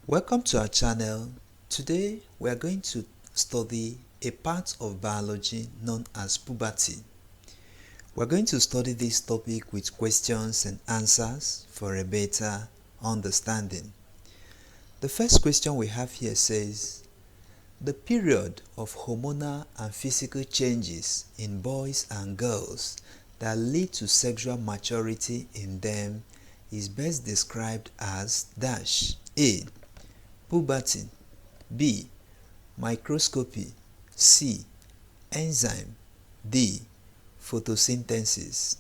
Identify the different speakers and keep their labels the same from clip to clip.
Speaker 1: Welcome to our channel. Today we are going to study a part of biology known as puberty. We are going to study this topic with questions and answers for a better understanding. The first question we have here says, the period of hormonal and physical changes in boys and girls that lead to sexual maturity in them is best described as dash. A. Puberty. B. Microscopy. C. Enzyme. D. Photosynthesis.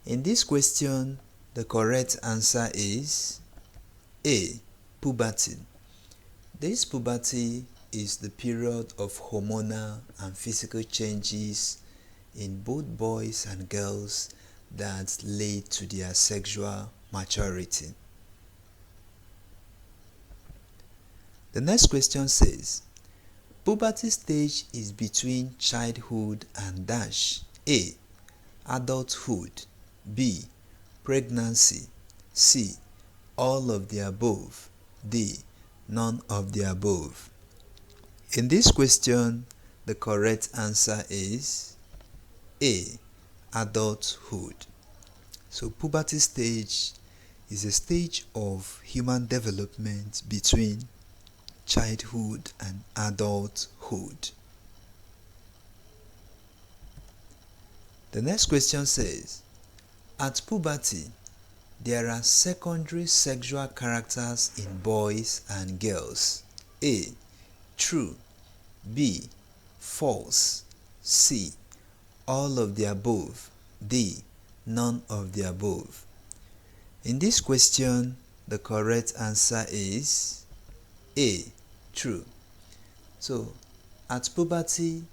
Speaker 1: In this question, the correct answer is A. Puberty. This puberty is the period of hormonal and physical changes in both boys and girls that lead to their sexual maturity. The next question says, puberty stage is between childhood and dash. A. Adulthood. B. Pregnancy. C. All of the above. D. None of the above. In this question, the correct answer is A. Adulthood. So puberty stage is a stage of human development between childhood and adulthood. The next question says, at puberty, there are secondary sexual characters in boys and girls. A. True. B. False. C. All of the above. D. None of the above. In this question, the correct answer is A. True. So, at puberty,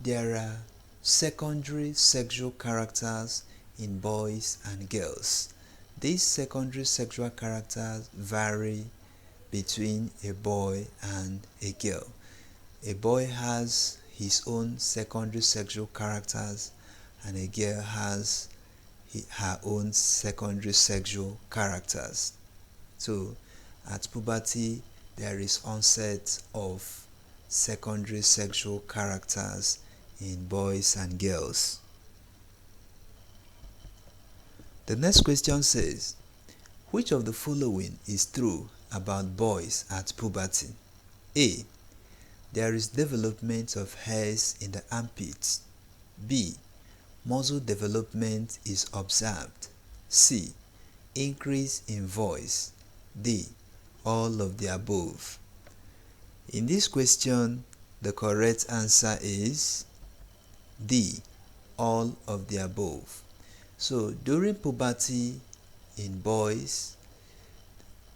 Speaker 1: there are secondary sexual characters in boys and girls. These secondary sexual characters vary between a boy and a girl. A boy has his own secondary sexual characters and a girl has her own secondary sexual characters. So, at puberty, there is onset of secondary sexual characters in boys and girls. The next question says, which of the following is true about boys at puberty? A. There is development of hairs in the armpits. B. Muscle development is observed. C. Increase in voice. D. All of the above. In this question, the correct answer is D. All of the above. So during puberty in boys,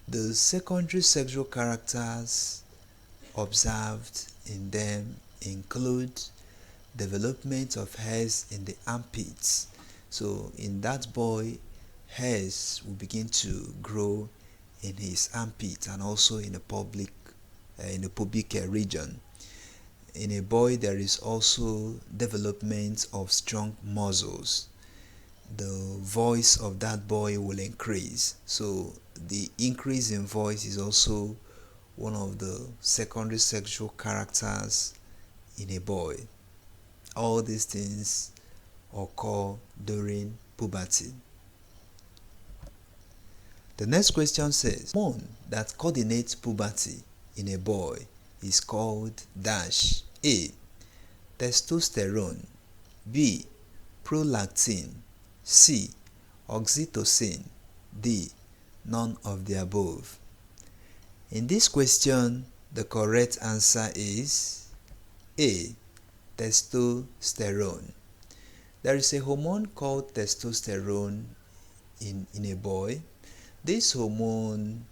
Speaker 1: the secondary sexual characters observed in them include development of hairs in the armpits. So in that boy, hairs will begin to grow in his armpit and also in the pubic region. In a boy, there is also development of strong muscles. The voice of that boy will increase. So the increase in voice is also one of the secondary sexual characters in a boy. All these things occur during puberty. The next question says, hormone that coordinates puberty in a boy is called dash. A. Testosterone. B. Prolactin. C. Oxytocin. D. None of the above. In this question, the correct answer is A. Testosterone. There is a hormone called testosterone in a boy. This hormone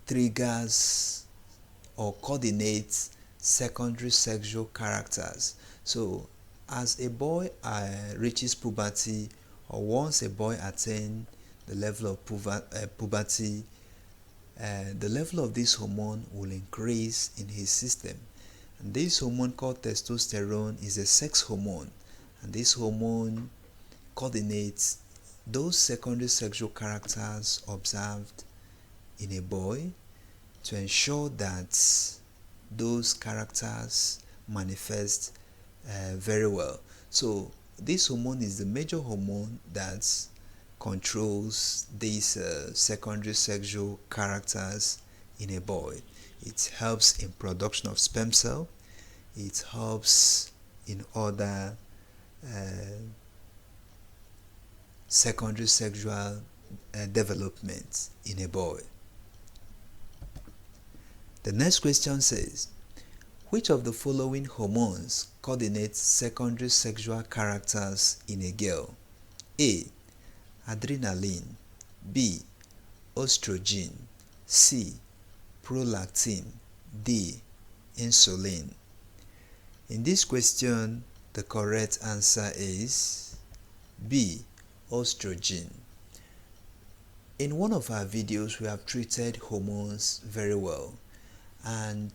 Speaker 1: triggers or coordinates secondary sexual characters. So as a boy reaches puberty, or once a boy attains the level of puberty, the level of this hormone will increase in his system. And this hormone called testosterone is a sex hormone, and this hormone coordinates those secondary sexual characters observed in a boy to ensure that those characters manifest very well. So this hormone is the major hormone that controls these secondary sexual characters in a boy. It helps in production of sperm cell. It helps in other secondary sexual development in a boy. The next question says, which of the following hormones coordinates secondary sexual characters in a girl? A. Adrenaline. B. Estrogen. C. Prolactin. D. Insulin. In this question, the correct answer is B. Estrogen. In one of our videos, we have treated hormones very well, and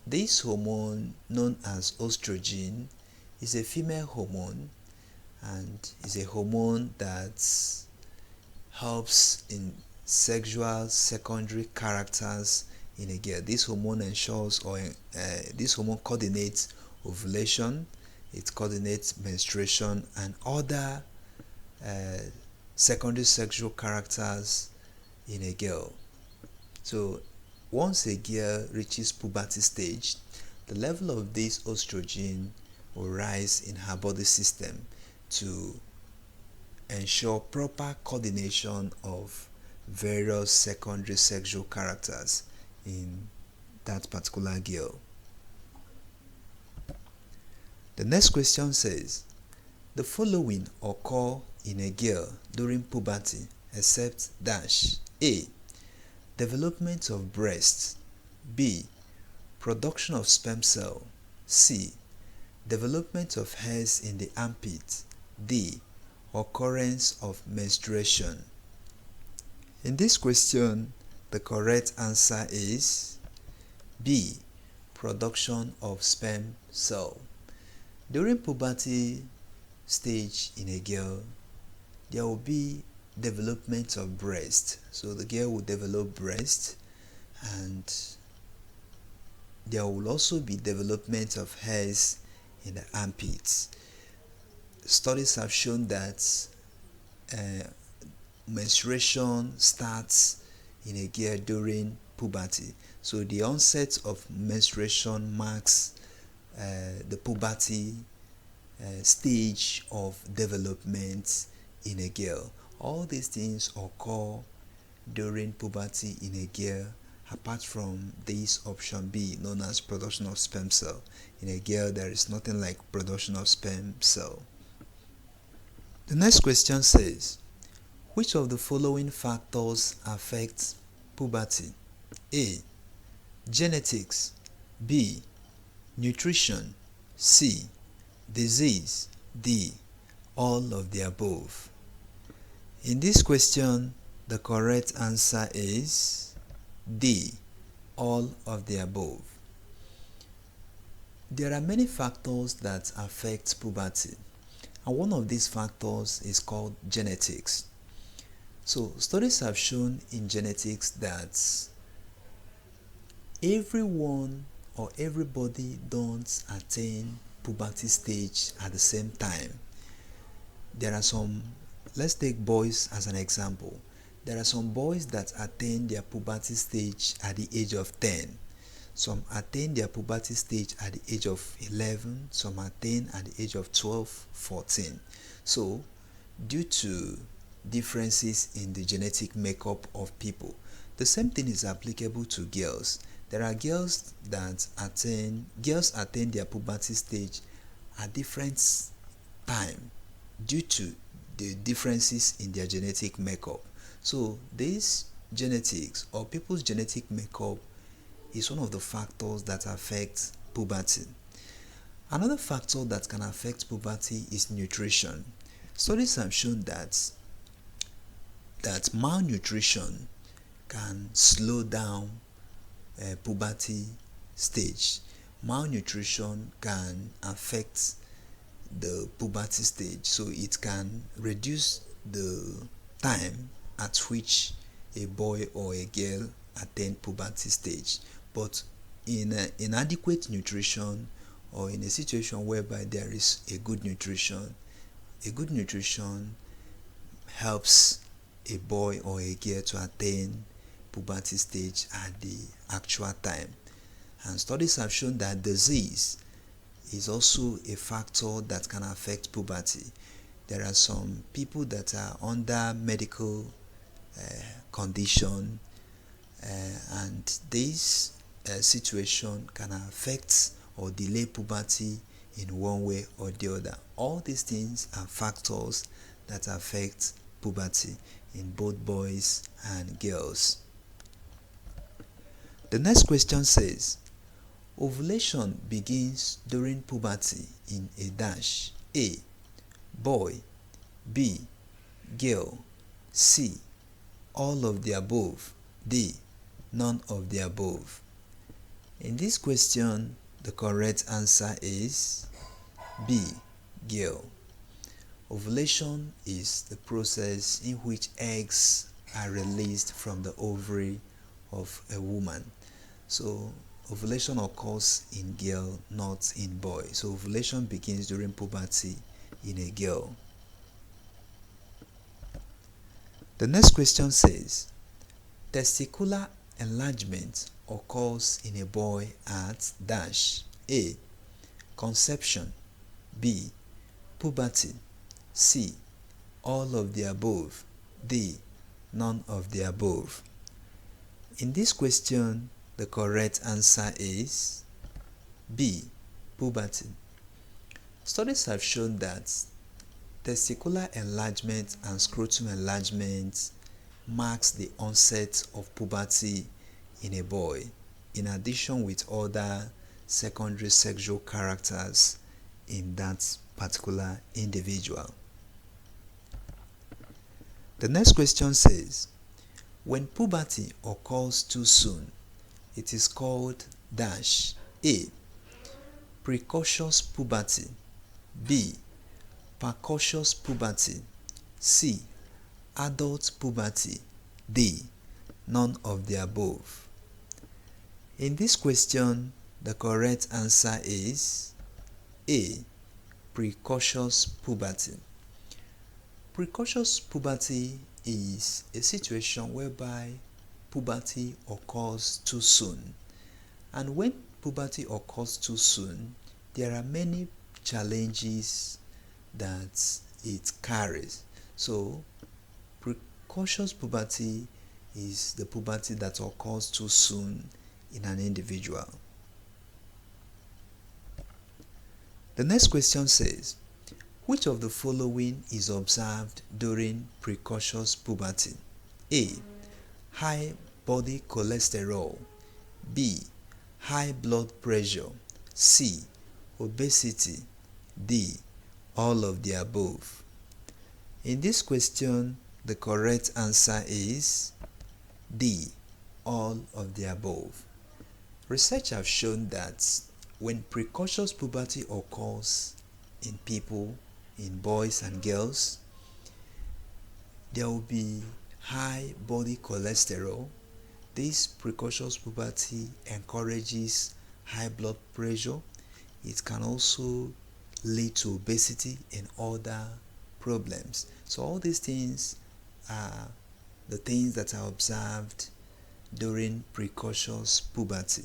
Speaker 1: this hormone known as estrogen is a female hormone and is a hormone that helps in sexual secondary characters in a girl. This hormone ensures this hormone coordinates ovulation, it coordinates menstruation and other secondary sexual characters in a girl. So once a girl reaches puberty stage, the level of this estrogen will rise in her body system to ensure proper coordination of various secondary sexual characters in that particular girl. The next question says, the following occur in a girl during puberty except dash. A. Development of breast. B. Production of sperm cell. C. Development of hairs in the armpit. D. Occurrence of menstruation. In this question, the correct answer is B. Production of sperm cell. During puberty stage in a girl, there will be development of breast. So the girl will develop breast, and there will also be development of hairs in the armpits. Studies have shown that menstruation starts in a girl during puberty. So the onset of menstruation marks the puberty stage of development in a girl. All these things occur during puberty in a girl, apart from this option B known as production of sperm cell. In a girl, there is nothing like production of sperm cell. The next question says, which of the following factors affect puberty? A. Genetics. B. Nutrition. C. Disease. D. All of the above. In this question, the correct answer is D. All of the above. There are many factors that affect puberty, and one of these factors is called genetics. So studies have shown in genetics that everyone or everybody don't attain puberty stage at the same time. There are some, let's take boys as an example. There are some boys that attain their puberty stage at the age of 10. Some attain their puberty stage at the age of 11. Some attain at the age of 12, 14. So, due to differences in the genetic makeup of people, the same thing is applicable to girls. There are girls that attain their puberty stage at different time due to the differences in their genetic makeup. So this genetics or people's genetic makeup is one of the factors that affect puberty. Another factor that can affect puberty is nutrition. Studies have shown that malnutrition can slow down puberty stage. Malnutrition can affect the puberty stage, so it can reduce the time at which a boy or a girl attain puberty stage. But in inadequate nutrition, or in a situation whereby there is a good nutrition helps a boy or a girl to attain puberty stage at the actual time. And studies have shown that disease is also a factor that can affect puberty. There are some people that are under medical condition, and this situation can affect or delay puberty in one way or the other. All these things are factors that affect puberty in both boys and girls. The next question says, ovulation begins during puberty in a dash. A. Boy. B. Girl. C. All of the above. D. None of the above. In this question, the correct answer is B. Girl. Ovulation is the process in which eggs are released from the ovary of a woman. So ovulation occurs in girl, not in boy. So ovulation begins during puberty in a girl. The next question says, testicular enlargement occurs in a boy at dash. A. Conception. B. Puberty. C. All of the above. D. None of the above. In this question, the correct answer is B. Puberty. Studies have shown that testicular enlargement and scrotum enlargement marks the onset of puberty in a boy, in addition with other secondary sexual characters in that particular individual. The next question says, when puberty occurs too soon, it is called dash. A. Precocious puberty. B. Precocious puberty. C. Adult puberty. D. None of the above. In this question, the correct answer is A. Precocious puberty. Precocious puberty is a situation whereby puberty occurs too soon. And when puberty occurs too soon, there are many challenges that it carries. So precocious puberty is the puberty that occurs too soon in an individual. The next question says, which of the following is observed during precocious puberty? A. High body cholesterol. B. High blood pressure. C. Obesity. D. All of the above. In this question, the correct answer is D. All of the above. Research have shown that when precocious puberty occurs in people, in boys and girls, there will be high body cholesterol. This precocious puberty encourages high blood pressure. It can also lead to obesity and other problems. So all these things are the things that are observed during precocious puberty.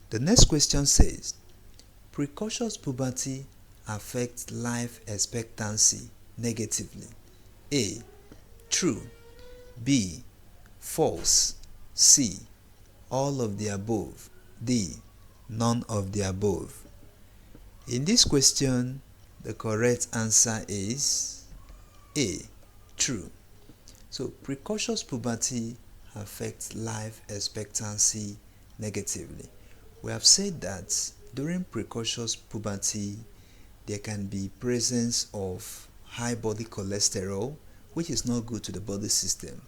Speaker 1: The next question says, precocious puberty affects life expectancy negatively. A. True. B. False. C. All of the above. D. None of the above. In this question, the correct answer is A. True. So precocious puberty affects life expectancy negatively. We have said that during precocious puberty, there can be presence of high body cholesterol, which is not good to the body system.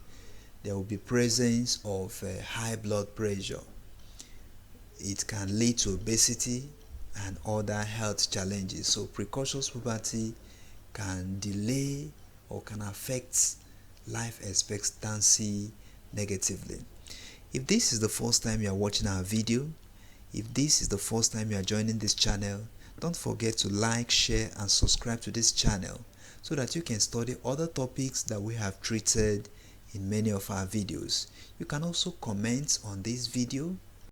Speaker 1: There will be presence of high blood pressure. It can lead to obesity and other health challenges. So precocious puberty can delay or can affect life expectancy negatively. If this is the first time you are watching our video, if this is the first time you are joining this channel, don't forget to like, share and subscribe to this channel so that you can study other topics that we have treated in many of our videos. You can also comment on this video